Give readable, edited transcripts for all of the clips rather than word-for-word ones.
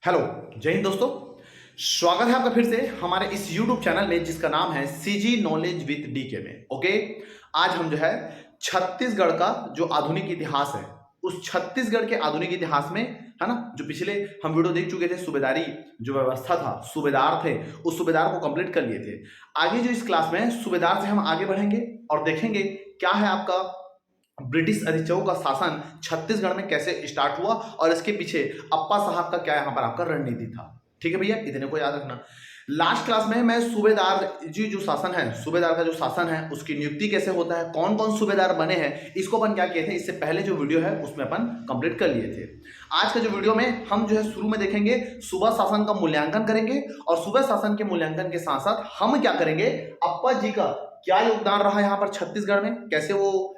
Hello, जय हिंद दोस्तों। स्वागत है आपका फिर से हमारे इस YouTube चैनल में जिसका नाम है सीजी नॉलेज विद डीके में। ओके, आज हम जो है छत्तीसगढ़ का जो आधुनिक इतिहास है उस छत्तीसगढ़ के आधुनिक इतिहास में, है ना, जो पिछले हम वीडियो देख चुके थे, सूबेदारी जो व्यवस्था था, सूबेदार थे, उस सूबेदार को कंप्लीट कर लिए थे। आगे जो इस क्लास में सूबेदार से हम आगे बढ़ेंगे और देखेंगे क्या है आपका ब्रिटिश अधिचयों का शासन छत्तीसगढ़ में कैसे स्टार्ट हुआ और इसके पीछे अप्पा साहब का क्या यहाँ पर आपका रणनीति था। ठीक है भैया, इतने को याद रखना। लास्ट क्लास में मैं सूबेदार जी जो शासन है, सूबेदार का जो शासन है उसकी नियुक्ति कैसे होता है, कौन कौन सूबेदार बने हैं, इसको अपन क्या किए थे, इससे पहले जो वीडियो है उसमें अपन कंप्लीट कर लिए थे। आज का जो वीडियो में हम जो है शुरू में देखेंगे सूबा शासन का मूल्यांकन करेंगे और सूबा शासन के मूल्यांकन के साथ साथ हम क्या करेंगे, अप्पा जी का क्या योगदान रहा यहाँ पर छत्तीसगढ़ में, कैसे वो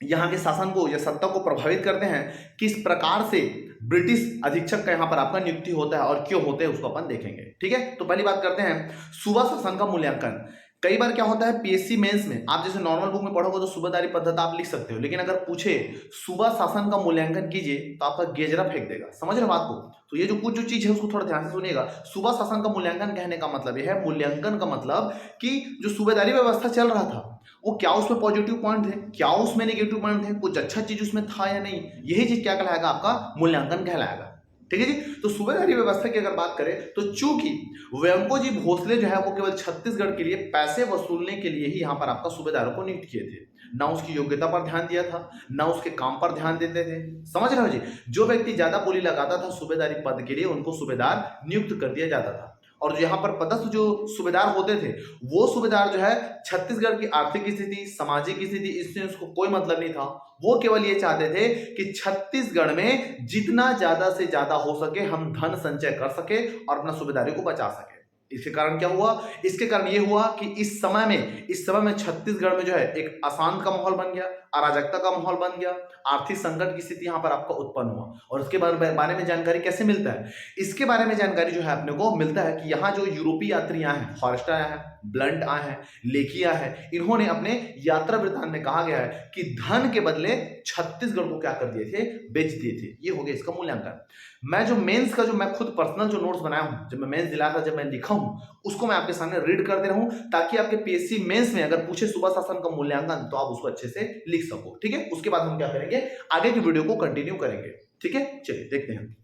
यहाँ के शासन को या सत्ता को प्रभावित करते हैं, किस प्रकार से ब्रिटिश अधीक्षक का यहाँ पर आपका नियुक्ति होता है और क्यों होते हैं उसको अपन देखेंगे। ठीक है, तो पहली बात करते हैं सूबा शासन का मूल्यांकन। कई बार क्या होता है पीएससी मेंस में, आप जैसे नॉर्मल बुक में पढ़ोगे तो सूबेदारी पद्धति आप लिख सकते हो, लेकिन अगर पूछे सूबा शासन का मूल्यांकन कीजिए तो आपका गेजरा फेंक देगा। समझ रहे बात को? तो ये जो कुछ जो चीज है उसको थोड़ा ध्यान से सुनिएगा। सूबा शासन का मूल्यांकन कहने का मतलब यह है, मूल्यांकन का मतलब कि जो सूबेदारी व्यवस्था चल रहा था वो क्या उसमें पॉजिटिव पॉइंट थे, क्या उसमें नेगेटिव पॉइंट थे, कुछ अच्छा चीज उसमें था या नहीं, यही चीज क्या कहलाएगा, आपका मूल्यांकन कहलाएगा। ठीक है जी। तो सूबेदारी व्यवस्था की अगर बात करें तो चूंकि वेंको जी भोसले जो है वो केवल छत्तीसगढ़ के लिए पैसे वसूलने के लिए ही यहाँ पर आपका सूबेदारों को नियुक्त किए थे, ना उसकी योग्यता पर ध्यान दिया था, ना उसके काम पर ध्यान देते थे। समझ रहे हो जी? जो व्यक्ति ज्यादा बोली लगाता था सूबेदारी पद के लिए उनको सूबेदार नियुक्त कर दिया जाता था, और जो यहाँ पर पदस्थ जो सूबेदार होते थे वो सूबेदार जो है छत्तीसगढ़ की आर्थिक स्थिति, सामाजिक स्थिति, इससे उसको कोई मतलब नहीं था। वो केवल ये चाहते थे कि छत्तीसगढ़ में जितना ज्यादा से ज्यादा हो सके हम धन संचय कर सके और अपना सूबेदारी को बचा सके। इसके कारण क्या हुआ, इसके कारण ये हुआ कि इस समय में छत्तीसगढ़ में जो है एक अशांत का माहौल बन गया, अराजकता का माहौल बन गया, आर्थिक संकट की स्थिति यहाँ पर आपका उत्पन्न हुआ। और उसके बारे में जानकारी कैसे मिलता है, इसके बारे में जानकारी जो है अपने को मिलता है कि यहाँ जो यूरोपीय यात्री आए हैं, फॉरेस्टर आए हैं, ब्लंट आए हैं, लेकी आए हैं, इन्होंने अपने यात्रा वृत्तांत में कहा गया है कि धन के बदले छत्तीसगढ़ को क्या कर दिए थे, बेच दिए थे। ये हो गया इसका मूल्यांकन। मैं जो मेंस का जो मैं खुद पर्सनल जो नोट्स बनाया हूं, जब मैं मेंस दिलाया था, जब मैं लिखा हूं, उसको मैं आपके सामने रीड कर दे रहा हूं ताकि आपके पीएससी मेंस में अगर पूछे सूबा शासन का मूल्यांकन तो आप उसको अच्छे से लिख सको। ठीक है, उसके बाद हम क्या करेंगे, आगे की वीडियो को कंटिन्यू करेंगे। ठीक है, चलिए देखते हैं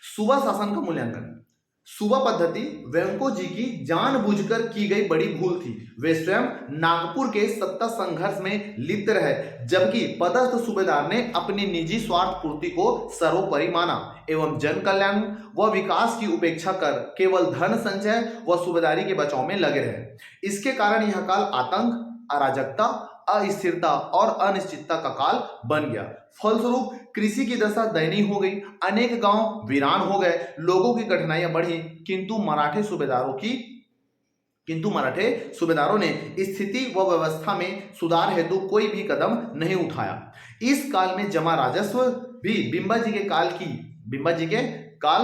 सूबा शासन का मूल्यांकन। सूबा पद्धति वेंको जी की जानबूझकर की गई बड़ी भूल थी। वे स्वयं नागपुर के सत्ता संघर्ष में लिप्त रहे, जबकि पदस्थ सूबेदार ने अपनी निजी स्वार्थ पूर्ति को सर्वोपरि माना एवं जन कल्याण व विकास की उपेक्षा कर केवल धन संचय व सूबेदारी के बचाव में लगे रहे। इसके कारण यह काल आतंक, अराजकता, अस्थिरता और अनिश्चितता का काल बन गया। फलस्वरूप कृषि की दशा दयनीय हो गई, अनेक गांव वीरान हो गए, लोगों की कठिनाइयां बढ़ी, किंतु मराठे सूबेदारों ने स्थिति व व्यवस्था में सुधार हेतु कोई भी कदम नहीं उठाया। इस काल में जमा राजस्व भी बिंबा जी के काल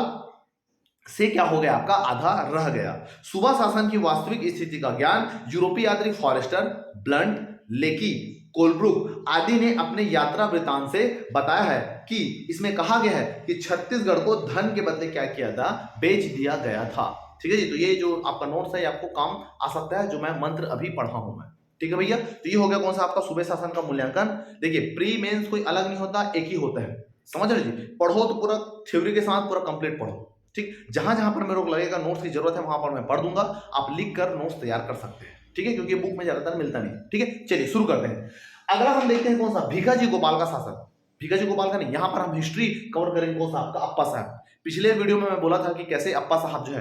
से क्या हो गया, आपका आधा रह गया। सूबा शासन की वास्तविक स्थिति का ज्ञान यूरोपीय यात्री फॉरेस्टर, ब्लंट, लेकी, कोलब्रुक आदि ने अपने यात्रा वृत्तांत से बताया है कि इसमें कहा गया है कि छत्तीसगढ़ को धन के बदले क्या किया था, बेच दिया गया था। ठीक है जी। तो ये जो आपका नोट्स है आपको काम आ सकता है, जो मैं मंत्र अभी पढ़ा हूं मैं। ठीक है भैया, तो ये हो गया कौन सा आपका सूबे शासन का मूल्यांकन। देखिए प्री मेंस कोई अलग नहीं होता, एक ही होता है। समझ रहे जी? पढ़ो तो पूरा थ्योरी के साथ पूरा कंप्लीट पढ़ो। ठीक, जहां जहां पर मेरे को लगेगा नोट्स की जरूरत है वहां पर मैं पढ़ दूंगा, आप लिख कर नोट्स तैयार कर सकते हैं। ठीक है, क्योंकि बुक में ज्यादातर मिलता नहीं। ठीक है, चलिए शुरू करते हैं। अगला हम देखते हैं कौन सा, भिकाजी गोपाल का शासन। भिकाजी गोपाल का नहीं, यहां पर हम हिस्ट्री कवर करेंगे कौन सा, आपका अप्पा साहब। पिछले वीडियो में मैं बोला था कि कैसे अप्पा साहब जो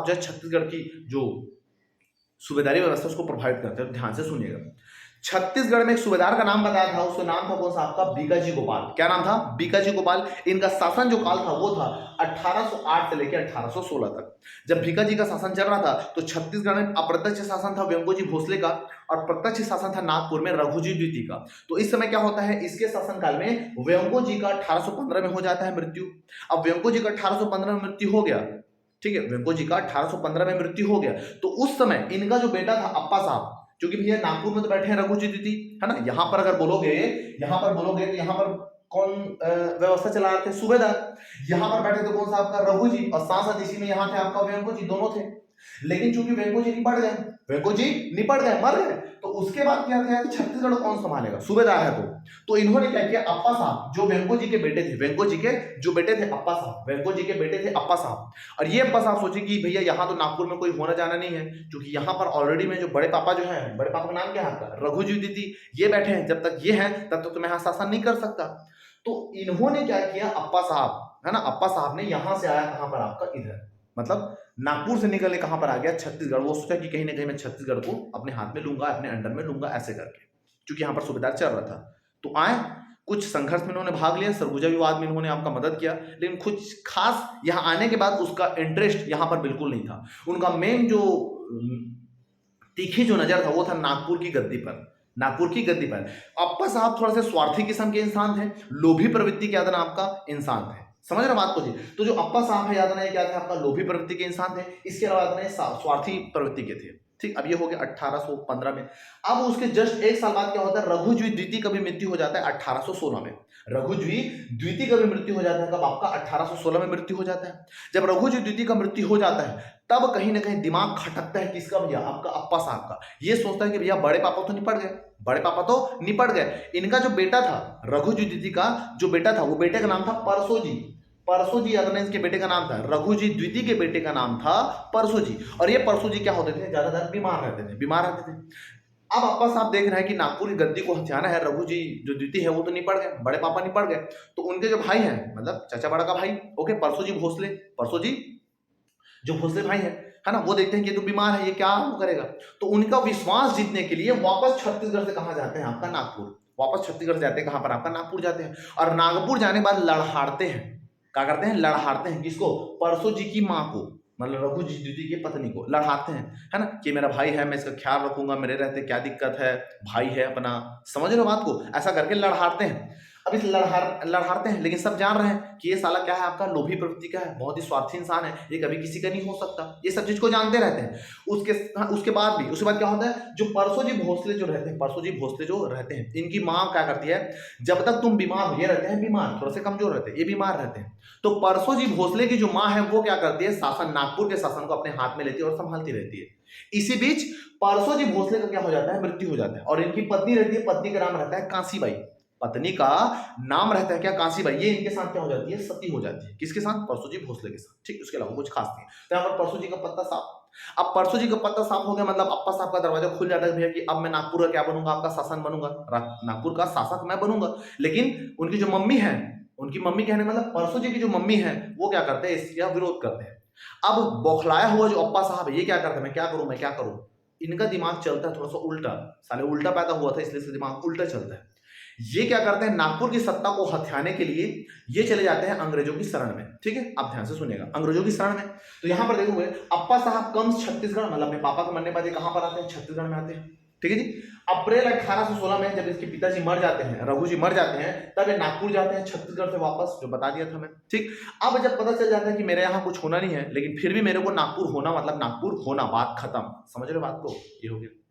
है छत्तीसगढ़ की जो सूबेदारी व्यवस्था उसको प्रभावित करते हैं। ध्यान से सुनिएगा। छत्तीसगढ़ में एक सूबेदार का नाम बताया था, उसका नाम था कौन सा, आपका बीकाजी गोपाल। क्या नाम था, बीकाजी गोपाल। इनका शासन जो काल था वो था 1808 से लेकर 1816 तक। जब भीकाजी का शासन चल रहा था तो छत्तीसगढ़ में अप्रत्यक्ष शासन था वेंको जी भोसले का और प्रत्यक्ष शासन था नागपुर में रघुजी द्वितीय का। तो इस समय क्या होता है, इसके शासनकाल में वेंको जी का 1815 में हो जाता है मृत्यु। अब वेंको जी का 1815 में मृत्यु हो गया, ठीक है, वेंको जी का 1815 में मृत्यु हो गया, तो उस समय इनका जो बेटा था अप्पा साहब, क्योंकि भैया नागपुर में तो बैठे हैं रघुजी दीदी, है ना, यहां पर बोलोगे तो यहां पर कौन व्यवस्था चला रहे थे? सूबेदार। यहाँ पर बैठे थे कौन सा आपका? रघु जी, और साथ साथ इसी में यहाँ थे आपका वेंको जी, दोनों थे। लेकिन चूंकि वेंको जी निपट गए, वेंको जी निपट गए, मर गए, तो उसके बाद क्या था? छत्तीसगढ़ को कौन संभालेगा? सूबेदार है तो इन्होंने क्या किया? अप्पा साहब जो वेंको जी के बेटे थे, वेंको जी के जो बेटे थे अप्पा साहब, वेंको जी के बेटे थे अप्पा साहब। और ये अप्पा साहब सोचे कि भैया यहाँ तो नागपुर में कोई होना जाना नहीं है, क्योंकि यहाँ पर ऑलरेडी में जो बड़े पापा जो है, बड़े पापा का नाम क्या है आपका? रघु जी दीदी, ये बैठे हैं, जब तक ये हैं तब तक तो मैं यहाँ शासन नहीं कर सकता। तो इन्होंने क्या किया? अप्पा साहब है ना, अप्पा साहब ने यहां से आया कहां पर आपका? इधर, मतलब नागपुर से निकल के कहां पर आ गया? छत्तीसगढ़। वो सोचा कि कहीं ना कहीं मैं छत्तीसगढ़ को अपने हाथ में लूंगा, अपने अंडर में लूंगा, ऐसे करके, क्योंकि यहां पर सूबेदार चल रहा था। तो आए, कुछ संघर्ष में इन्होंने भाग लिया, सरगुजा विवाद में इन्होंने आपका मदद किया, लेकिन कुछ खास यहां आने के बाद उसका इंटरेस्ट यहां पर बिल्कुल नहीं था। उनका मेन जो तीखी जो नजर था वो था नागपुर की गद्दी पर, नागपुर की गद्दी पर। अप्पा साहब थोड़ा से स्वार्थी किस्म के इंसान थे, लोभी प्रवृत्ति के यादना आपका इंसान थे। समझ रहे बात को जी? तो जो अप्पा साहब है यादना, ये क्या थे? आपका लोभी प्रवृत्ति के इंसान थे। इसके अलावा यादना स्वार्थी प्रवृत्ति के थे। ठीक, अब ये हो गया 1815 में। अब उसके जस्ट एक साल बाद क्या होता है? रघुजी द्वितीय का भी मृत्यु हो जाता है 1816 में। रघुजी द्वितीय का भी मृत्यु हो जाता है, कब आपका? 1816 में मृत्यु हो जाता है। जब रघुजी द्वितीय का मृत्यु हो जाता है, तब कहीं ना कहीं दिमाग खटकता है किसका? भैया आपका अप्पा साहब का। ये सोचता है कि भैया बड़े पापा तो निपट गए, बड़े पापा तो निपट गए, इनका जो बेटा था रघुजी द्वितीय का जो बेटा था, वो बेटे का नाम था परसो जी। परसो जी याद नहीं, इसके बेटे का नाम था रघुजी द्वितीय के बेटे का नाम था परसो जी। और ये परसो जी क्या होते थे? ज्यादातर बीमार रहते थे, बीमार रहते थे। अब अप्पा साहब देख रहे हैं कि नागपुर की गद्दी को हथियाना है, रघु जी जो द्वितीय है वो तो निपट गए, बड़े पापा निपट गए, तो उनके जो भाई हैं, मतलब चाचा बड़ा का भाई, ओके, परसो जी भोसले, परसो जी जो भोसले भाई है ना, वो देखते हैं कि ये तो बीमार है, ये क्या करेगा। तो उनका विश्वास जीतने के लिए वापस छत्तीसगढ़ से कहां जाते हैं? आपका नागपुर। वापस छत्तीसगढ़ जाते हैं, कहां पर? आपका नागपुर जाते हैं। और नागपुर जाने के बाद लड़हाड़ते हैं, क्या करते हैं? लड़हाड़ते हैं। किसको? परसो जी की माँ को, मतलब रघु जी द्वितीय की पत्नी को लड़ाते हैं, है ना, कि मेरा भाई है, मैं इसका ख्याल रखूंगा, मेरे रहते क्या दिक्कत है, भाई है अपना। समझ रहे हो बात को? ऐसा करके लड़ाते हैं। अब इस लड़ाते हैं, लेकिन सब जान रहे हैं कि ये साला क्या है? आपका लोभी प्रवृत्ति का है, बहुत ही स्वार्थी इंसान है, ये कभी किसी का नहीं हो सकता, ये सब चीज को जानते रहते हैं। उसके बाद भी, उसके बाद क्या होता है? जो परसो जी भोसले जो रहते हैं, परसो जी भोसले जो रहते हैं, इनकी माँ क्या करती है? जब तक तुम बीमार हो, ये रहते हैं बीमार, थोड़ा से कमजोर रहते हैं, ये बीमार रहते हैं, तो परसो जी भोसले की जो माँ है वो क्या करती है? शासन, नागपुर के शासन को अपने हाथ में लेती है और संभालती रहती है। इसी बीच परसो जी भोसले का क्या हो जाता है? मृत्यु हो जाता है। और इनकी पत्नी रहती है, पत्नी का नाम रहता है कांसीबाई, पत्नी का नाम रहता है क्या? कांसीबाई। ये इनके साथ क्या हो जाती है? सती हो जाती है। किसके साथ? परसो जी भोसले के साथ। ठीक, उसके अलावा कुछ खास नहीं। तो यहाँ पर परसो जी का पत्ता साफ। अब परसो जी का पत्ता साफ हो गया, मतलब अप्पा साहब का दरवाजा खुल जाता है भैया कि अब मैं नागपुर का क्या बनूंगा? आपका शासन बनूंगा, नागपुर का शासक मैं बनूंगा। लेकिन उनकी जो मम्मी है, उनकी मम्मी कहने मतलब परसो जी की जो मम्मी है, वो क्या करते हैं? इसका विरोध करते हैं। अब बौखलाया हुआ जो अप्पा साहब है, ये क्या करते हैं? मैं क्या करूं, मैं क्या करूं? इनका दिमाग चलता है थोड़ा सा उल्टा, साले उल्टा पैदा हुआ था इसलिए दिमाग उल्टा चलता है। ये क्या करते हैं? नागपुर की सत्ता को हथियाने के लिए ये चले जाते हैं अंग्रेजों की शरण में। ठीक है, आप ध्यान से सुनिएगा, अंग्रेजों की शरण में। तो यहां पर देखोगे अप्पा साहब कम्स छत्तीसगढ़, मतलब अपने पापा के मरने के बाद ये कहां पर आते हैं? छत्तीसगढ़ में आते हैं। ठीक है जी। अप्रैल 1816 में जब इसके पिताजी मर जाते हैं, रघु जी मर जाते हैं, तब ये नागपुर जाते हैं छत्तीसगढ़ से वापस, जो बता दिया था मैं। ठीक, अब जब पता चल जाता है कि मेरे यहाँ कुछ होना नहीं है, लेकिन फिर भी मेरे को नागपुर होना, मतलब नागपुर होना, बात खत्म। समझ रहे बात को? ये हो गया।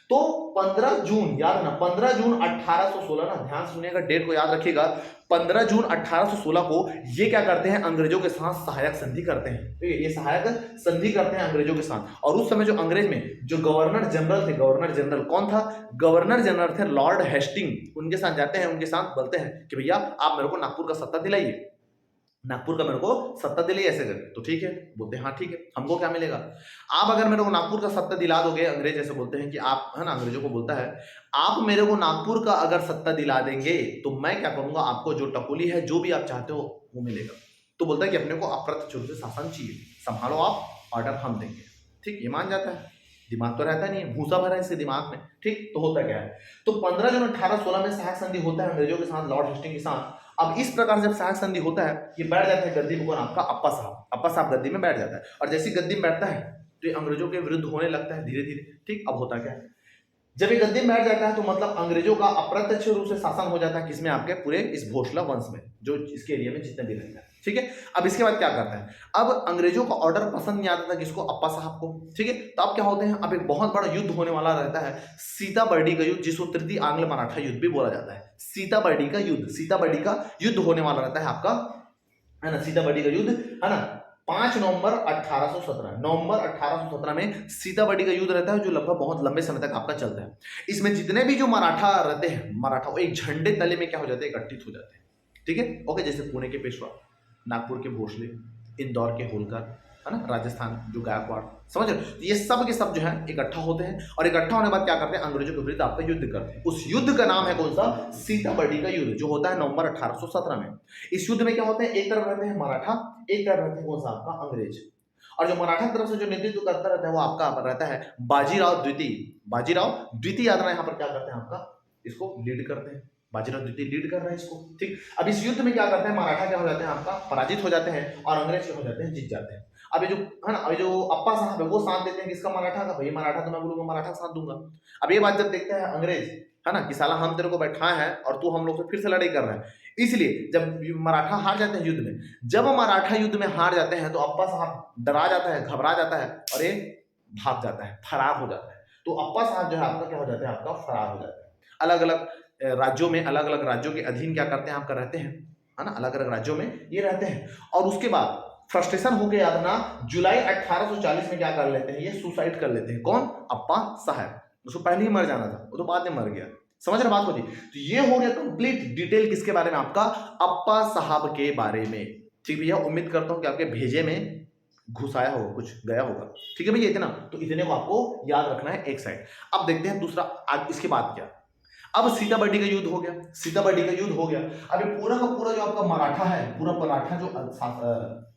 तो 15 जून, याद है ना, 15 जून 1816 ना, ध्यान सुनिएगा, डेट को याद रखिएगा। 15 जून 1816 को ये क्या करते हैं? अंग्रेजों के साथ सहायक संधि करते हैं। ठीक है, ये सहायक संधि करते हैं अंग्रेजों के साथ। और उस समय जो अंग्रेज में जो गवर्नर जनरल थे, गवर्नर जनरल कौन था? गवर्नर जनरल थे लॉर्ड हेस्टिंग। उनके साथ जाते हैं, उनके साथ बोलते हैं कि भैया आप मेरे को नागपुर का सत्ता दिलाइए, नागपुर का मेरे को सत्ता दिलाई, ऐसे करके। तो ठीक है, बोलते हैं हाँ ठीक है, हमको क्या मिलेगा? आप अगर मेरे को नागपुर का सत्ता दिला दोगे, अंग्रेज ऐसे बोलते हैं कि आप, है ना, अंग्रेजों को बोलता है, आप मेरे को नागपुर का अगर सत्ता दिला देंगे तो मैं क्या करूंगा? आपको जो टकोली है, जो भी आप चाहते हो वो मिलेगा। तो बोलता है कि अपने को अप्रत्यक्ष रूप से शासन चाहिए, संभालो आप, ऑर्डर हम देंगे। ठीक, ये मान जाता है, दिमाग तो रहता नहीं है, भूसा भरा है इसके दिमाग में। ठीक, तो होता क्या है? तो 15 जून 1816 में सहायक संधि होता है अंग्रेजों के साथ, लॉर्ड हेस्टिंग के साथ। अब इस प्रकार से जब सहायक संधि होता है, ये बैठ जाता है गद्दी में, कौन? आपका अप्पा साहब। अप्पा साहब गद्दी में बैठ जाता है, और जैसे गद्दी में बैठता है तो ये अंग्रेजों के विरुद्ध होने लगता है धीरे धीरे। ठीक, अब होता क्या है? जब ये गद्दी में बैठ जाता है तो मतलब अंग्रेजों का अप्रत्यक्ष रूप से शासन हो जाता है, किसमें? आपके पूरे इस भोसला वंश में, जो इसके एरिया में जितने भी रहते हैं। ठीक है, अब इसके बाद क्या करता है? अब अंग्रेजों का ऑर्डर पसंद नहीं आता था, किसको? अप्पा साहब को। ठीक है, तो अब क्या होते हैं? अब एक बहुत बड़ा युद्ध होने वाला रहता है, सीताबर्डी का युद्ध, जिसको तृतीय आंग्ल मराठा युद्ध भी बोला जाता है। सीताबर्डी का युद्ध, सीताबर्डी का युद्ध होने वाला रहता है आपका, है ना, सीताबर्डी का युद्ध, है ना, 5 नवंबर 1817, नवंबर 1817 में सीताबर्डी का युद्ध रहता है, जो लगभग बहुत लंबे समय तक आपका चलता है। इसमें जितने भी जो मराठा रहते हैं, मराठा वो एक झंडे तले में क्या हो जाते हैं, एकत्रित हो जाते हैं, ठीक है, ओके। जैसे पुणे के पेशवा, नागपुर के भोसले, इंदौर के होलकर, है ना, राजस्थान जो गायकवाड़, समझ रहे हो, ये सब के सब जो है इकट्ठा होते हैं, और इकट्ठा होने के बाद क्या करते हैं, अंग्रेजों के विरुद्ध आपका युद्ध करते हैं। उस युद्ध का नाम है कौन सा, सीताबर्डी का युद्ध, जो होता है नवंबर 1817 में। इस युद्ध में क्या होता है, एक तरफ रहते हैं मराठा, एक तरफ रहते हैं कौन सा आपका अंग्रेज, और जो मराठा तरफ से जो नेतृत्व करता रहता है वो आपका रहता है बाजीराव द्वितीय, बाजीराव द्वितीय यादव यहाँ पर क्या करते हैं, आपका इसको लीड करते हैं, बाजीराव द्वितीय लीड कर रहे हैं इसको, ठीक। अब इस युद्ध में क्या करते हैं, मराठा क्या हो जाते हैं आपका पराजित हो जाते हैं, और अंग्रेज क्या हो जाते हैं, जीत जाते हैं। अब ये जो है ना, अभी जो अप्पा साहब है वो साथ देते हैं किसका, मराठा का, भाई मराठा तो मैं बोलूंगा मराठा साथ दूंगा। अब ये बात जब देखते हैं अंग्रेज, है ना, कि साला हम तेरे को बैठाए हैं और तू हम लोग से फिर से लड़ाई कर रहा है, इसलिए जब मराठा हार जाते हैं युद्ध में, जब मराठा युद्ध में हार जाते हैं तो अप्पा साहब डरा जाता है, घबरा जाता है, और ये भाग जाता है, फरार हो जाता है। तो अप्पा साहब जो है आपका क्या हो जाता है, आपका फरार हो जाता है। अलग अलग राज्यों में, अलग अलग राज्यों के अधीन क्या करते हैं, आपका रहते हैं, है ना, अलग अलग राज्यों में ये रहते हैं। और उसके बाद फ्रस्ट्रेशन हो गया था ना, जुलाई 1840 में क्या कर लेते हैं, ये सुसाइड कर लेते हैं। कौन, अप्पा साहब, उसको पहले ही मर जाना था, वो तो बाद में मर गया, समझ रहे बात को जी। तो ये हो गया कंप्लीट डिटेल किसके बारे में, आपका अप्पा साहब के बारे में, ठीक भैया। उम्मीद करता हूं कि आपके भेजे में घुसाया होगा, कुछ गया होगा, ठीक है भैया, इतना तो इतने को आपको याद रखना है एक साइड। अब देखते हैं दूसरा, इसके बाद क्या। अब सीताबर्डी का युद्ध हो गया, सीताबर्डी का युद्ध हो गया। अभी पूरा का पूरा जो आपका मराठा है, पूरा मराठा जो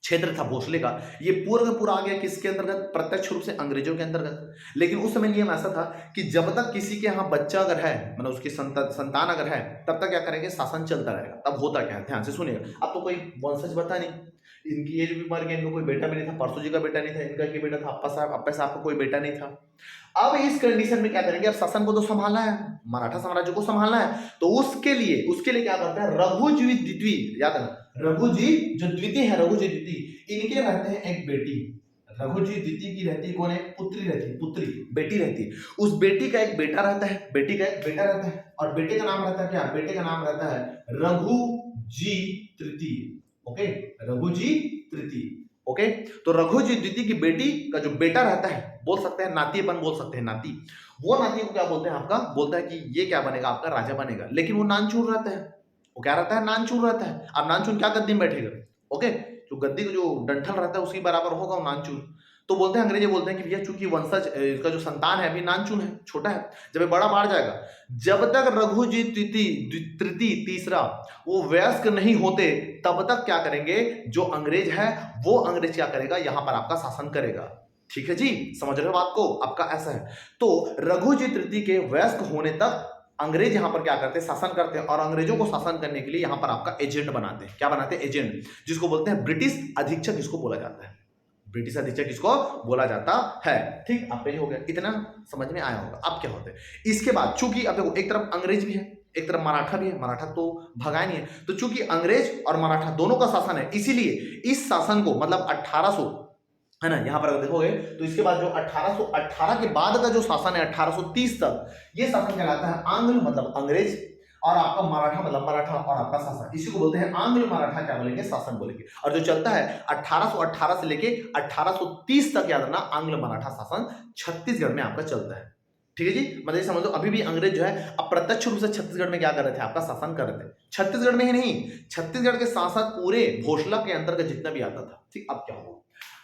क्षेत्र था भोसले का, ये पूरा का पूरा आ गया किसके अंतर्गत, प्रत्यक्ष रूप से अंग्रेजों के अंतर्गत। लेकिन उस समय नियम ऐसा था कि जब तक किसी के यहाँ बच्चा अगर है, मतलब उसकी संतान अगर है, तब तक क्या करेंगे, शासन चलता रहेगा। तब होता क्या है, ध्यान से सुनिएगा। अब तो कोई वंशज बता नहीं, इनकी एज भी मर गई, इनको कोई बेटा भी नहीं था, परसों जी का बेटा नहीं था, इनका की बेटा था अप्पा साहब का कोई बेटा नहीं था। अब इस कंडीशन में क्या करेंगे, अब शासन को तो संभालना है, मराठा साम्राज्य को संभालना है, तो उसके लिए क्या करते हैं, रघुजी द्वितीय, याद है ना, रघुजी जो द्वितीय है, रघुजी द्वितीय, इनके रहते हैं एक बेटी, रघुजी द्वितीय की रहती है कौन है, पुत्री रहती है, पुत्री बेटी रहती है। उस बेटी का एक बेटा रहता है, बेटी का एक बेटा रहता है, और बेटे का नाम रहता है क्या, बेटे का नाम रहता है रघुजी तृतीय, ओके, रघुजी तृतीय, ओके। तो रघुजी द्वितीय की बेटी का जो बेटा रहता है, बोल सकते हैं नाती, अपन बोल सकते हैं नाती, वो नाती को क्या बोलते हैं, आपका बोलता है कि ये क्या बनेगा, आपका राजा बनेगा। लेकिन वो नानचूर रहता है, वो क्या रहता है, नानचूर रहता है। अब नानचूर क्या गद्दी में बैठेगा, ओके, जो गद्दी का जो डंठल रहता है उसकी बराबर होगा वो नानचूर। तो बोलते हैं अंग्रेजी बोलते हैं कि भैया चूंकि वंशज इसका जो संतान है अभी नानचून है, छोटा है, जब ये बड़ा बाढ़ जाएगा, जब तक रघुजी तृतीय तीसरा वो वयस्क नहीं होते, तब तक क्या करेंगे, जो अंग्रेज है वो अंग्रेज क्या करेगा, यहां पर आपका शासन करेगा। ठीक है जी, समझ रहे हो बात को, आपका ऐसा है। तो रघुजी तृतीय के वयस्क होने तक अंग्रेज यहां पर क्या करते हैं, शासन करते हैं, और अंग्रेजों को शासन करने के लिए यहां पर आपका एजेंट बनाते हैं। क्या बनाते हैं, एजेंट, जिसको बोलते हैं ब्रिटिश अधीक्षक, इसको बोला जाता है, ब्रिटिश अधीक्षक इसको बोला जाता है। ठीक, आप पे हो गया, इतना समझ में आया होगा। अब क्या होता है इसके बाद, चूंकि अब देखो एक तरफ अंग्रेज भी है, एक तरफ मराठा भी है, मराठा तो भगाया नहीं है, तो चूंकि अंग्रेज और मराठा दोनों का शासन है, इसीलिए इस शासन को मतलब 1800 है ना, यहां पर अगर देखोगे तो इसके बाद जो 1818 के बाद का जो शासन है 1830 तक, ये शासन कहलाता है आंग्ल मतलब अंग्रेज, और आपका मराठा मतलब मराठा और आपका शासन, इसी को बोलते हैं आंग्ल मराठा क्या बोलेंगे, शासन बोलेंगे। और जो चलता है 1818 से लेके 1830 तक, याद रखना, आंग्ल मराठा शासन छत्तीसगढ़ में आपका चलता है। ठीक है जी, मतलब समझ लो अभी भी अंग्रेज जो है अप्रत्यक्ष रूप से छत्तीसगढ़ में क्या कर रहे थे, आपका शासन कर रहे थे। छत्तीसगढ़ में ही नहीं, छत्तीसगढ़ के साथ साथ पूरे भोसला के अंतर्गत जितना भी आता था। ठीक, अब क्या हुआ,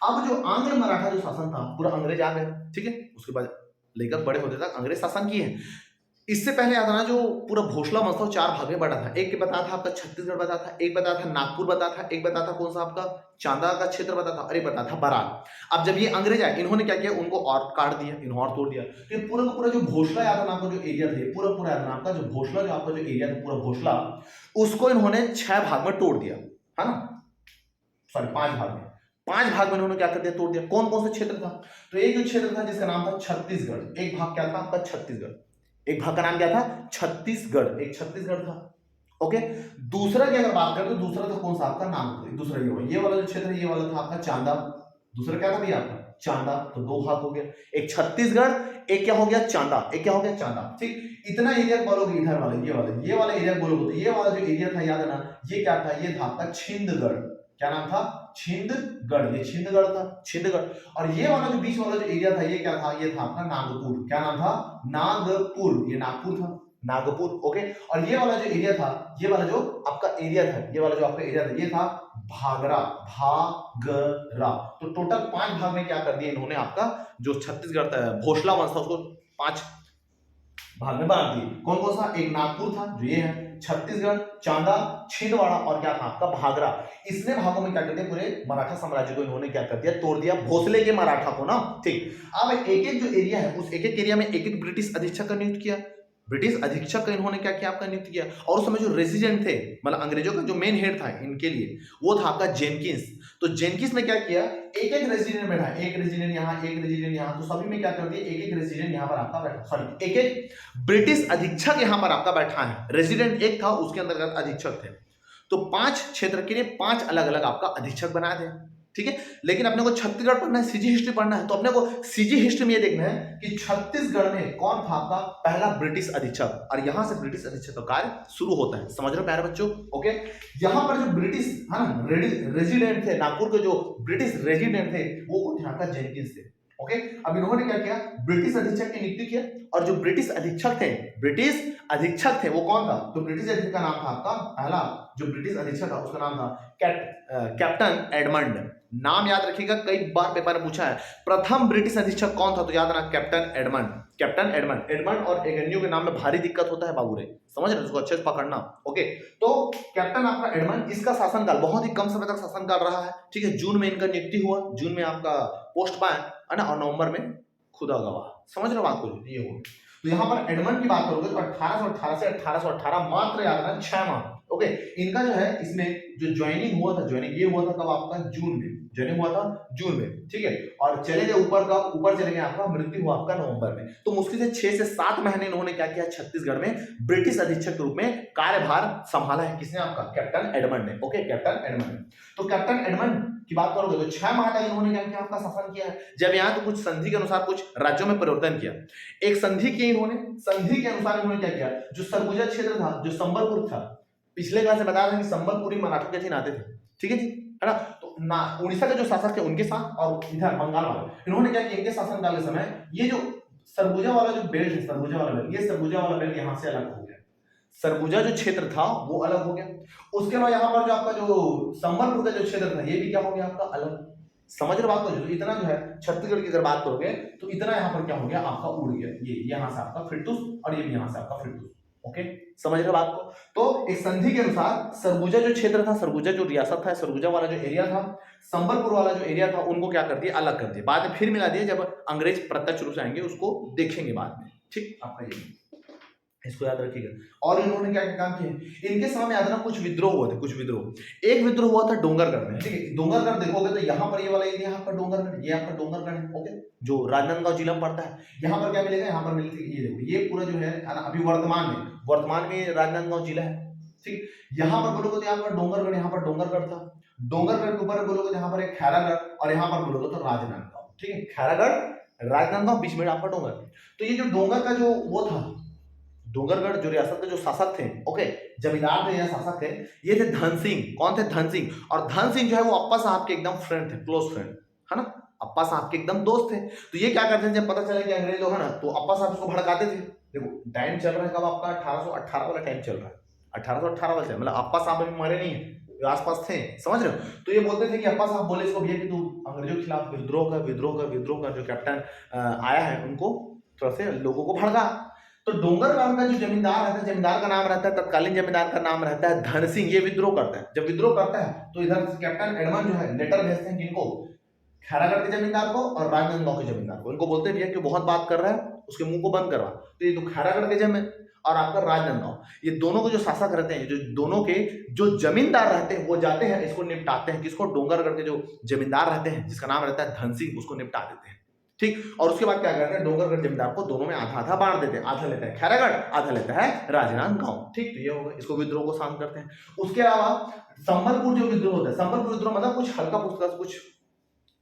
अब जो आंग्ल मराठा जो शासन था पूरा अंग्रेज आ गए, ठीक है, उसके बाद लेकर बड़े होते तक अंग्रेज शासन किए हैं। इससे पहले आता ना जो पूरा भोसला मस्त था, 4 भाग में बटा था। एक बता था आपका छत्तीसगढ़ बता था, एक बता था नागपुर बता था, एक बता था कौन सा आपका चांदा का क्षेत्र बता था, और एक बता था बरान। अब जब ये अंग्रेज आए, इन्होंने क्या किया, उनको और काट दिया, इन्होंने और तोड़ दिया। तो ये पूरा का पूरा जो भोसला याद है आपका, जो एरिया था, पूरा याद है आपका, जो भोसला जो आपका जो एरिया था पूरा भोसला, उसको इन्होंने 6 भाग में तोड़ दिया, है ना, सॉरी 5 भाग में, 5 भाग में इन्होंने क्या कर दिया, तोड़ दिया। कौन कौन सा क्षेत्र था, तो एक जो क्षेत्र था जिसका नाम था छत्तीसगढ़, एक भाग क्या था आपका छत्तीसगढ़, एक भाग का नाम क्या था छत्तीसगढ़, एक छत्तीसगढ़ था, ओके। दूसरा की अगर बात करें तो दूसरा था कौन सा आपका नाम, दूसरा ये वाला जो क्षेत्र है, ये वाला था आपका चांदा, दूसरा क्या था भैया आपका चांदा, तो दो भाग हो गया, एक छत्तीसगढ़, एक क्या हो गया चांदा, एक क्या हो गया चांदा। ठीक, इतना एरिया बोलोगे इधर वाला ये वाला एरिया बोलोगे तो ये वाला जो एरिया था याद है ना, ये क्या था, ये था आपका छिंदगढ़। क्या नाम था, छिंदगढ़, ये छिंदगढ़ था, छिंदगढ़। और ये वाला जो बीच वाला जो एरिया था ये क्या था, ये था आपका नागपुर। क्या नाम था, नागपुर, ये नागपुर था, नागपुर। ओके, और ये वाला जो एरिया था, ये वाला जो आपका एरिया था, ये वाला जो आपका एरिया था, ये था भागरा, भागरा। तो टोटल 5 भाग में क्या कर दिया इन्होंने, आपका जो छत्तीसगढ़ भोसला वंश था उसको 5 भाग में बांट दिए। कौन कौन सा, एक नागपुर था जो ये है, छत्तीसगढ़, चांदा, छिंदवाड़ा और क्या था आपका भागरा। इसने भागों में क्या कर दिया, पूरे मराठा साम्राज्य को इन्होंने क्या कर दिया, तोड़ दिया, भोसले के मराठा को ना। ठीक, अब एक एक जो एरिया है उस एक एक एरिया में एक एक ब्रिटिश अधीक्षक का नियुक्त किया। ब्रिटिश अधीक्षक का इन्होंने क्या किया, आपका नियुक्त किया। और उस समय जो रेसिडेंट थे, मतलब अंग्रेजों का जो मेन हेड था इनके लिए, वो था आपका जेनकिंस। तो जेनकिंस ने क्या किया, एक एक रेसिडेंट बैठा, एक रेसिडेंट यहाँ, एक रेसिडेंट यहाँ, तो सभी में क्या कर दिया, एक एक रेसिडेंट यहाँ पर आपका बैठा, सॉरी एक एक ब्रिटिश अधीक्षक यहाँ पर आपका बैठा है। रेसिडेंट एक था, उसके अंतर्गत अधीक्षक थे। तो 5 क्षेत्र के लिए 5 अलग अलग आपका अधीक्षक बनाए थे। ठीक है, लेकिन अपने को छत्तीसगढ़ पढ़ना है, सीजी हिस्ट्री पढ़ना है, तो अपने को सीजी हिस्ट्री में ये देखना है कि छत्तीसगढ़ में कौन था आपका पहला ब्रिटिश अधीक्षक, और यहां से ब्रिटिश अधीक्षक का कार्य शुरू होता है। समझ रहे हो प्यारे बच्चों। ओके, यहां पर जो ब्रिटिश है ना रेजिडेंट थे, नागपुर के जो ब्रिटिश रेजिडेंट थे वो कौन थे, आपका जेनकिंस थे। ओके, अब इन्होंने क्या किया, ब्रिटिश अधीक्षक की नियुक्ति किया। और जो ब्रिटिश अधीक्षक थे वो कौन था, तो ब्रिटिश अधीक्षक का नाम था आपका, पहला जो ब्रिटिश अधीक्षक था उसका नाम था कैप्टन एडमंड। नाम याद रखिएगा, कई बार पेपर में पूछा है, प्रथम ब्रिटिश अधीक्षक कौन था, तो याद रखना captain Edmund. Captain Edmund, Edmund और एगन्यू के नाम में भारी दिक्कत होता है बाबू रे, समझ रहे हो, उसको अच्छे से पकड़ना। ओके, तो कैप्टन आपका एडमंड, इसका शासनकाल बहुत ही कम समय तक शासनकाल रहा है। ठीक है, जून में इनका नियुक्ति हुआ, जून में आपका पोस्ट पाए है ना, और नवंबर में खुदा गवाह। समझ रहे हो बात को, ये हो। तो यहाँ पर एडमंड की बात करोगे तो 1818 से 1818 मात्र याद रखना 6 माह। ओके, इनका जो है इसमें जो ज्वाइनिंग हुआ था, ज्वाइनिंग ये हुआ था कब, आपका जून में, ज्वाइनिंग हुआ था जून में। ठीक है, और चले गए ऊपर का, ऊपर चले गए आपका, मृत्यु हुआ आपका नवंबर में। तो मुश्किल से 6 से 7 महीने इन्होंने क्या किया, छत्तीसगढ़ में ब्रिटिश अधीक्षक के रूप में कार्यभार संभाला है। किसने, आपका कैप्टन एडमंड ने। Okay, captain Edmund. तो कैप्टन एडमंड की बात करोगे तो 6 माह तक इन्होंने क्या किया, आपका शासन किया है। जब यहाँ तो कुछ संधि के अनुसार कुछ राज्यों में परिवर्तन किया, एक संधि की इन्होंने, संधि के अनुसार इन्होंने क्या किया, जो सरगुजा क्षेत्र था, जो संबलपुर था, पिछले क्लास में बताया था कि संबलपुरी मराठों के अधीन आते थे। ठीक है जी, है ना। तो ना उड़ीसा के जो शासक थे उनके साथ, और इधर बंगाल वाले, इन्होंने क्या किया, इनके शासनकाल के समय ये जो सरगुजा वाला जो बेल्ट है, सरगुजा वाला बेल्ट, ये सरगुजा वाला बेल्ट यहाँ से अलग हो गया, सरगुजा जो क्षेत्र था वो अलग हो गया। उसके बाद यहाँ पर जो आपका जो संबलपुर का जो क्षेत्र था ये भी क्या हो गया, आपका अलग। समझ रहे बात को, जो इतना जो है छत्तीसगढ़ की अगर बात करोगे तो इतना यहाँ पर क्या हो गया, आपका उड़ गया, ये यहाँ से आपका फिरतुस, और ये भी यहाँ से आपका फिरतुस। ओके, समझ रहे बात को। तो एक संधि के अनुसार सरगुजा जो क्षेत्र था, सरगुजा जो रियासत था, सरगुजा वाला जो एरिया था, संबलपुर वाला जो एरिया था, उनको क्या कर दिया, अलग कर दिया। बाद में फिर मिला दिया, जब अंग्रेज प्रत्यक्ष रूप से आएंगे उसको देखेंगे बाद में। ठीक, आपका ये इसको याद रखिएगा। और इन्होंने क्या काम किया, इनके समय याद रखना कुछ विद्रोह हुए थे, कुछ विद्रोह। एक विद्रोह हुआ था डोंगरगढ़ में। ठीक है, डोंगरगढ़ देखोगे तो यहाँ पर ये वाला एरिया, आपका डोंगरगढ़, ये आपका डोंगरगढ़ है। ओके, जो राजनांदगांव जिला में पड़ता है, यहाँ पर क्या मिलेगा, यहाँ पर मिलेगी, ये देखो, ये पूरा जो है अभी वर्तमान में राजनांदगांव जिला है। ठीक, यहाँ पर बोलोगे तो यहाँ पर डोंगरगढ़, यहाँ पर डोंगरगढ़ था। डोंगरगढ़ के ऊपर बोलोगे तो यहाँ पर एक खैरागढ़, और यहाँ पर बोलोगे तो राजनांदगांव। ठीक है, खैरागढ़, राजनांदगांव, बीच में आपका डोंगर। तो ये जो डोंगर का जो वो था, डोंगरगढ़ जो रियासत के जो शासक थे, ओके, जमींदार थे या शासक थे, ये थे धन सिंह। कौन थे, धन सिंह। और धन सिंह जो है वो अप्पा साहब के एकदम फ्रेंड थे, क्लोज फ्रेंड, है ना, अप्पा साहब के एकदम दोस्त थे। तो ये क्या करते थे, जब पता चला कि अंग्रेज लोग है ना, तो अप्पा साहब उसको भड़काते थे। देखो टाइम चल रहा है कब, आपका 1818 वाला टाइम चल रहा है, 1818 वाला, मतलब अप्पा साहब अभी मरे नहीं है, आसपास थे, समझ रहे हो। तो ये बोलते थे कि अप्पा साहब बोले इसको भैया कि तू अंग्रेजों के खिलाफ विद्रोह का जो कैप्टन आया है उनको थोड़ा से लोगों को भड़का। तो डोंगरगढ़ का जो जमींदार रहता है, जमींदार का नाम रहता है, तत्कालीन जमींदार का नाम रहता है धन सिंह। ये विद्रोह करता है। जब विद्रोह करता है तो इधर कैप्टन एडमंड जो है लेटर भेजते हैं किनको, खैरागढ़ के जमींदार को और राजनांदगांव के जमींदार को। इनको बोलते हैं कि बहुत बात कर रहा है, उसके मुंह को बंद करवा। तो ये तो खैरागढ़ के जमीन और आपका राजनांदगांव, ये दोनों के जो शासक रहते हैं, जो दोनों के जो जमींदार रहते हैं, वो जाते हैं इसको निपटाते हैं। किसको, डोंगरगढ़ के जो जमींदार रहते हैं जिसका नाम रहता है धन सिंह, उसको निपटा देते हैं। ठीक, और उसके बाद क्या करते हैं, डोंगरगढ़ जमींदार को दोनों में आधा आधा बांट देते हैं, आधा लेता है खैरागढ़, आधा लेता है राजनांदगांव। ठीक, तो ये होगा, इसको विद्रोह को शांत करते हैं। उसके अलावा संबलपुर जो विद्रोह होता है, संबलपुर विद्रोह मतलब कुछ हल्का फुल्का कुछ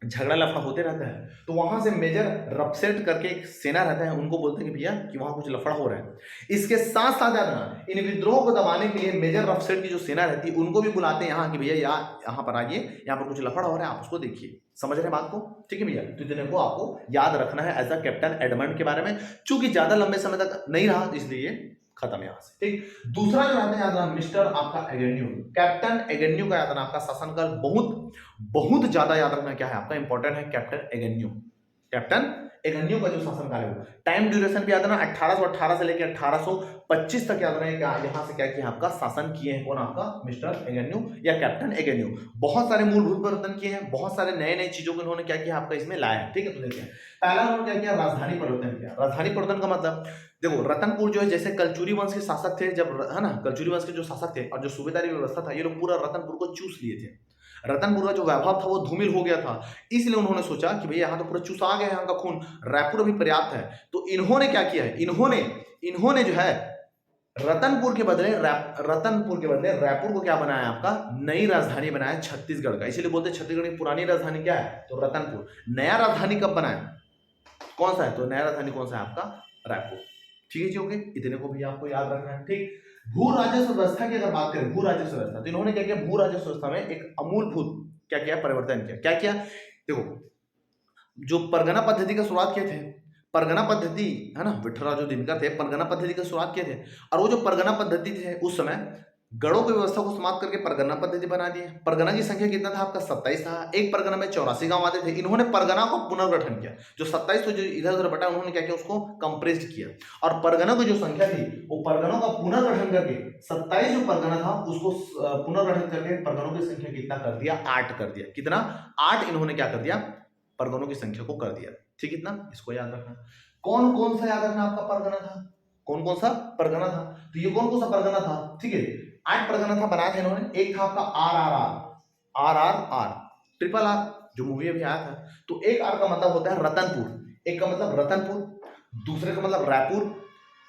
झगड़ा लफड़ा होते रहता है, तो वहां से मेजर रपसेट करके एक सेना रहता है, उनको बोलते हैं कि भैया कि वहां कुछ लफड़ा हो रहा है। इसके साथ साथ याद रखना, इन विद्रोह को दबाने के लिए मेजर रपसेट की जो सेना रहती है उनको भी बुलाते हैं यहाँ कि भैया यहाँ पर आइए, यहाँ पर कुछ लफड़ा हो रहा है, आप उसको देखिए। समझ रहे हैं बात को? ठीक है भैया, तो इतने को आपको याद रखना है एज अ कैप्टन एडमंड के बारे में। चूंकि ज्यादा लंबे समय तक नहीं रहा इसलिए खत्म यहां से। ठीक, दूसरा जो रहता है याद रखना मिस्टर आपका एगेन्यू, कैप्टन एगेन्यू का याद रखना आपका शासनकाल बहुत ज्यादा याद रखना क्या है आपका इंपॉर्टेंट है, कैप्टन एगेन्यू। कैप्टन एगेन्यू का जो शासनकाल है वो टाइम ड्यूरेशन भी याद रखना 1818 से लेकर 1825 तक याद रखना, यहां से क्या किया आपका शासन किए हैं कौन, आपका मिस्टर एगेन्यू या कैप्टन एगेन्यू। बहुत सारे मूलभूत परिवर्तन किए हैं, बहुत सारे नए नए चीजों को इन्होंने क्या किया आपका इसमें लाया है। ठीक है, तो देखते हैं पहला उन्होंने क्या किया, राजधानी परिवर्तन किया। राजधानी परिवर्तन का मतलब देखो, रतनपुर जो है जैसे कलचुरी वंश के शासक थे, जब है ना कलचुरी वंश के जो शासक थे और जो सूबेदारी व्यवस्था था, ये लोग पूरा रतनपुर को चूस लिए थे। रतनपुर का जो वैभव था वो धूमिल हो गया था, इसलिए उन्होंने सोचा कि भैया यहाँ तो पूरा चुसा गया है, यहाँ का खून, रायपुर अभी पर्याप्त है। तो इन्होंने क्या किया है, इन्होंने जो है रतनपुर के बदले रायपुर को क्या बनाया आपका नई राजधानी बनाया छत्तीसगढ़ का। इसीलिए बोलते हैं छत्तीसगढ़ की पुरानी राजधानी क्या है, तो रतनपुर। नया राजधानी कब बनाया, कौन सा है, तो नया राजधानी कौन सा है आपका रायपुर। ठीक है जी, ओके, इतने को भी आपको याद रखना है। ठीक, भू राजस्व व्यवस्था की अगर बात करें, भू राजस्व व्यवस्था, तो इन्होंने क्या किया, भू राजस्व व्यवस्था में एक अमूलभूत क्या किया, परिवर्तन किया। क्या किया, देखो जो परगना पद्धति का शुरुआत किए थे, परगना पद्धति है ना, विठलराव दिनकर थे, परगना पद्धति का शुरुआत किए थे। और वो जो परगना पद्धति थे उस समय गढ़ों की व्यवस्था को समाप्त करके परगना पद्धति बना दिए। परगना की संख्या कितना था आपका 27 था, एक परगना में 84 गांव आते थे। इन्होंने परगना को पुनर्गठन किया, जो 27 तो जो इधर उधर बटा उन्होंने क्या किया, उसको कंप्रेस्ड किया। और परगना की जो संख्या थी वो परगनों का पुनर्गठन करके 27 जो परगना था उसको पुनर्गठन करके परगनों की संख्या कितना कर दिया, 8 कर दिया। कितना, 8 इन्होंने क्या कर दिया, परगनों की संख्या को कर दिया। ठीक, इतना इसको याद रखना। कौन कौन सा याद रखना आपका परगना था, कौन कौन सा परगना था, तो ये कौन कौन सा परगना था, ठीक है 8 परगना था बनाया था इन्होंने। एक था आपका आर ट्रिपल आर जो मूवी अभी आया था। तो एक आर का मतलब होता है रतनपुर, एक का मतलब रतनपुर, दूसरे का मतलब रायपुर,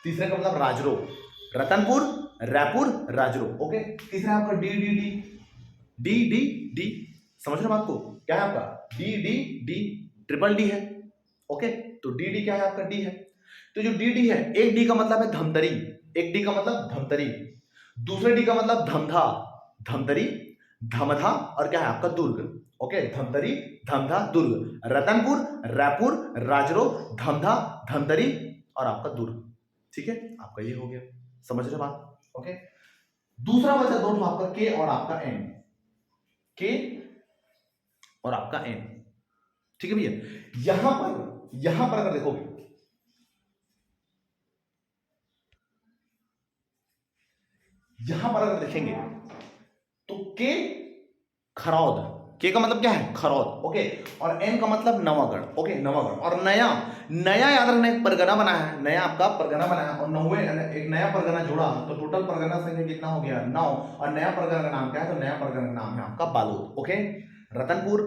तीसरे का मतलब राजरो, रतनपुर रायपुर राजरो। ओके, तीसरा आपका D D D D D D, समझ रहे बात को, क्या है आपका D D D, triple D है। ओके, तो डी डी क्या है आपका, डी है। तो जो डी डी है, एक डी का मतलब है धमतरी, एक डी का मतलब धमतरी, दूसरे डी का मतलब धमधा, धमतरी धमधा, और क्या है आपका दुर्ग। ओके, धमतरी धमधा दुर्ग, रतनपुर रायपुर राजरो धमधा धमतरी और आपका दुर्ग। ठीक है, आपका ये हो गया, समझ रहे बात। ओके, दूसरा बचा दो आपका के और आपका एन, के और आपका एन। ठीक है भैया, यहां पर अगर देखोगे, यहां पर अगर देखेंगे तो के खरौद, के का मतलब क्या है, खरौद। ओके, और एन का मतलब नवागढ़। ओके, नवागढ़। और नया याद रखना, एक परगना बना है, नया आपका परगना बना है, और 9वें एक नया परगना जुड़ा, तो टोटल परगना संख्या कितना हो गया, 9। और नया परगना का नाम क्या है, तो नया परगना का नाम है आपका बालोद। ओके, रतनपुर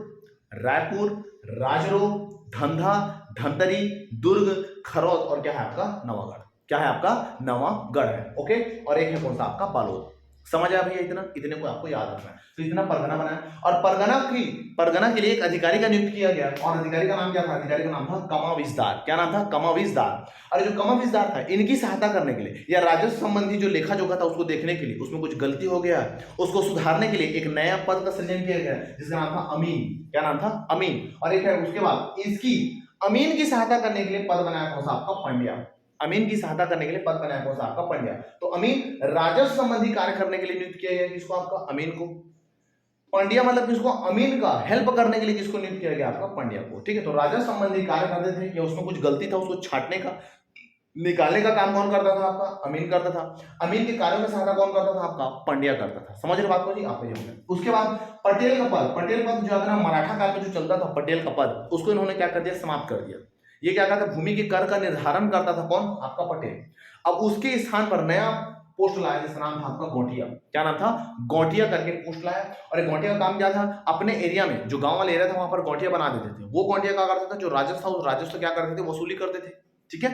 रायपुर राजरो धमधा धमतरी दुर्ग खरौद और क्या है आपका नवागढ़, क्या है आपका नवागढ़ है। ओके, और एक है कौन सा आपका बालोद। समझ आया भैया, इतने को आपको याद रखना है। तो इतना परगना बनाया, और परगना के लिए एक अधिकारी का नियुक्त किया गया, और अधिकारी का नाम क्या था, अधिकारी का नाम था कमाविजदार। क्या नाम था, कमाविजदार। और जो कमाविजदार था, इनकी सहायता करने के लिए या राजस्व संबंधी जो लेखा जोखा था उसको देखने के लिए, उसमें कुछ गलती हो गया उसको सुधारने के लिए एक नया पद का सृजन किया गया जिसका नाम था अमीन। क्या नाम था, अमीन। और एक है उसके बाद इसकी अमीन की सहायता करने के लिए पद बनाया कौन सा आपका, पंड्या। अमीन की सहायता करने के लिए पद बनाया कौन सा आपका, पंड्या। तो अमीन राजस्व संबंधी कार्य करने के लिए नियुक्त किया गया किसको, आपका अमीन को। पंड्या मतलब किसको, अमीन का हेल्प करने के लिए किसको नियुक्त किया गया, आपका पंड्या को। ठीक है, तो राजस्व संबंधी कार्य करते थे या उसमें कुछ गलती था उसको छांटने का निकालने का काम कौन करता था, आपका अमीन करता था। अमीन के कार्यों में सहायता कौन करता था, आपका पंड्या करता था। समझ रहे बात को जी, आपको ये हो गया। उसके बाद पटेल का पद जो है मराठा काल में जो चलता था, पटेल का पद, उसको इन्होंने क्या कर दिया, समाप्त कर दिया। ये क्या करता, भूमि के कर का निर्धारण करता था कौन, आपका पटेल। अब उसके स्थान पर नया पोस्ट लाया जिसका नाम था आपका गौटिया। क्या नाम था, गौटिया करके पोस्ट लाया। और गौटिया का काम क्या था, अपने एरिया में जो गांव वाला एरिया था वहां पर गौटिया बना देते थे। वो गौटिया क्या करता था, जो राजस्व था उस राजस्व क्या करते थे, वसूली करते थे। ठीक है,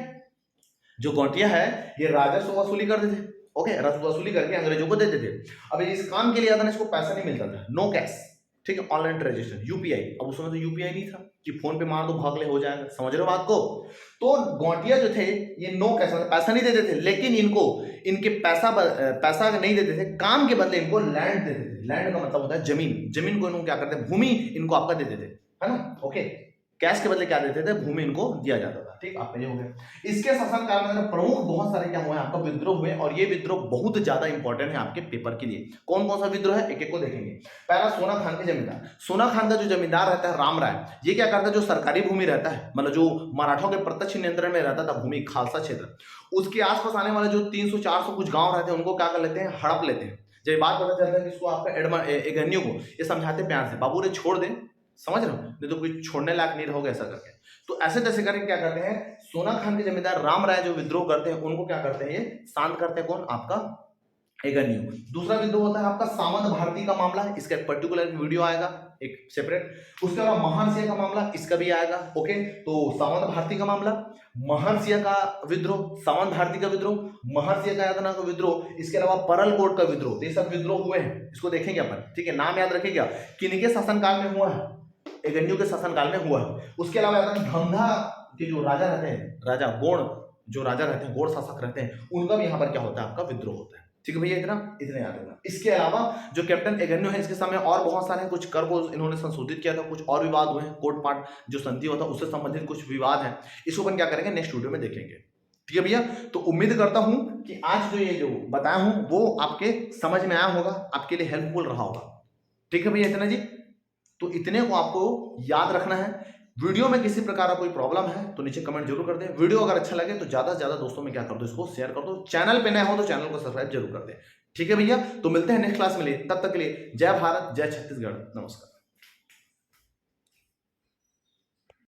जो गौटिया है ये राजस्व वसूली करते थे। ओके, राजस्व वसूली करके अंग्रेजों को देते थे। अब इस काम के लिए इसको पैसा नहीं मिलता था, नो कैश। ठीक है, ऑनलाइन ट्रांजेक्शन, यूपीआई। अब उस समय तो यूपीआई नहीं था कि फोन पे मार दो भाग ले हो जाएगा, समझ रहे हो बात को। तो गौटिया जो थे ये नो कैश मतलब पैसा नहीं देते थे, लेकिन इनको इनके पैसा नहीं देते थे, काम के बदले इनको लैंड देते थे। लैंड का मतलब होता है जमीन, जमीन को इनको क्या करते हैं, भूमि इनको आपका देते थे, है ना। ओके, कैश के बदले क्या देते थे, भूमि इनको दिया जाता था। ठीक, आपका ये हो गया। इसके शासनकाल में प्रमुख बहुत सारे क्या हुए आपका विद्रोह हुए, और ये विद्रोह बहुत ज्यादा इंपॉर्टेंट है आपके पेपर के लिए। कौन कौन सा विद्रोह है एक एक को देखेंगे। पहला सोना खान के जमींदार। सोना खान का जो जमींदार रहता है राम राय, ये क्या करता है, जो सरकारी भूमि रहता है मतलब जो मराठों के प्रत्यक्ष नियंत्रण में रहता था भूमि, खालसा क्षेत्र, उसके आसपास आने वाले जो 300-400 कुछ गांव रहते हैं उनको क्या कर लेते हैं, हड़प लेते हैं। जब बात पता चलता है कि इसको आपका एगन्यू को ये समझाते प्यार से, बाबू रे छोड़ दे, समझ रहे हो, नहीं तो कोई छोड़ने लायक नहीं रहोगे ऐसा करके। तो ऐसे जैसे करके क्या करते हैं, सोना खान के जमींदार राम राय जो विद्रोह करते हैं उनको क्या करते हैं, ये शांत करते हैं। कौन, आपका एगन्यू। दूसरा विद्रोह होता है आपका सामंत भारती का मामला, इसका एक पर्टिकुलर वीडियो आएगा एक सेपरेट। उसके बाद महारसिया का मामला, इसका भी आएगा। ओके, तो सामंत भारती का मामला, महर्षिया का विद्रोह, सामंत भारती का विद्रोह, महर्षिया का यातना का विद्रोह, इसके अलावा परल कोट का विद्रोह, ये सब विद्रोह हुए हैं, इसको देखेंगे अपन। ठीक है, नाम याद रखिएगा, किनके शासनकाल में हुआ है, एगन्यू के शासनकाल में हुआ है। उसके अलावा धंधा के जो राजा रहते हैं, राजा गोण जो राजा रहते हैं, गोण शासक रहते हैं, उनका भी यहाँ पर क्या होता है, आपका विद्रोह होता है। ठीक है भैया, इतने याद रखना। इसके अलावा जो कैप्टन एगन्यू है, इसके सामने और बहुत सारे कुछ कर को इन्होंने संशोधित किया था, कुछ और विवाद हुए हैं, कोर्ट पार्ट जो संधि होता है उससे संबंधित कुछ विवाद है, इसको अपन क्या करेंगे नेक्स्ट वीडियो में देखेंगे। ठीक है भैया, तो उम्मीद करता हूं कि आज जो ये जो बताया हूं वो आपके समझ में आया होगा, आपके लिए हेल्पफुल रहा होगा। ठीक है भैया, इतना जी, तो इतने को आपको याद रखना है। वीडियो में किसी प्रकार का कोई प्रॉब्लम है तो नीचे कमेंट जरूर कर दें। वीडियो अगर अच्छा लगे तो ज्यादा से ज्यादा दोस्तों में क्या कर दो, इसको शेयर कर दो। चैनल पे नए हो तो चैनल को सब्सक्राइब जरूर कर दें। ठीक है भैया, तो मिलते हैं नेक्स्ट क्लास में, तब तक के लिए जय भारत, जय छत्तीसगढ़, नमस्कार।